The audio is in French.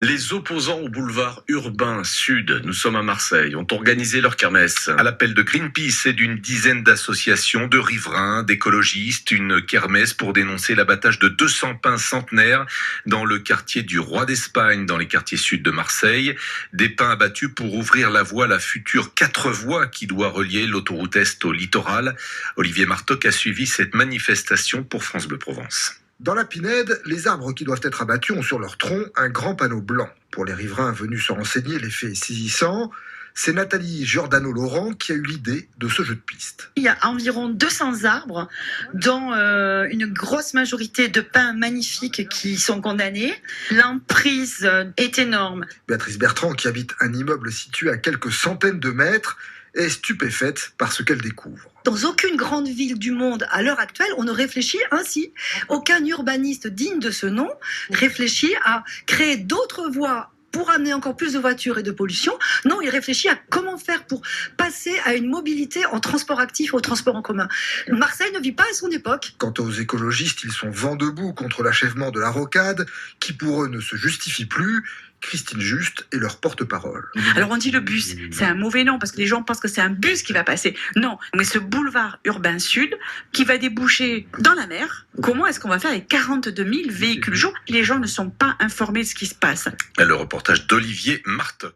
Les opposants au boulevard urbain sud, nous sommes à Marseille, ont organisé leur kermesse. À l'appel de Greenpeace et d'une dizaine d'associations, de riverains, d'écologistes, une kermesse pour dénoncer l'abattage de 200 pins centenaires dans le quartier du Roi d'Espagne, dans les quartiers sud de Marseille. Des pins abattus pour ouvrir la voie à la future 4 voies qui doit relier l'autoroute Est au littoral. Olivier Martoc a suivi cette manifestation pour France Bleu Provence. Dans la Pinède, les arbres qui doivent être abattus ont sur leur tronc un grand panneau blanc. Pour les riverains venus se renseigner, l'effet est saisissant. C'est Nathalie Giordano-Laurent qui a eu l'idée de ce jeu de piste. Il y a environ 200 arbres, dont une grosse majorité de pins magnifiques qui sont condamnés. L'emprise est énorme. Béatrice Bertrand, qui habite un immeuble situé à quelques centaines de mètres, est stupéfaite par ce qu'elle découvre. Dans aucune grande ville du monde, à l'heure actuelle, on ne réfléchit ainsi. Aucun urbaniste digne de ce nom réfléchit à créer d'autres voies pour amener encore plus de voitures et de pollution. Non, il réfléchit à comment faire pour passer à une mobilité en transport actif, au transport en commun. Marseille ne vit pas à son époque. Quant aux écologistes, ils sont vent debout contre l'achèvement de la rocade, qui pour eux ne se justifie plus. Christine Juste est leur porte-parole. Alors on dit le bus, c'est un mauvais nom parce que les gens pensent que c'est un bus qui va passer. Non, mais ce boulevard urbain sud qui va déboucher dans la mer, comment est-ce qu'on va faire avec 42 000 véhicules jour? Les gens ne sont pas informés de ce qui se passe. Le reportage d'Olivier Martoc.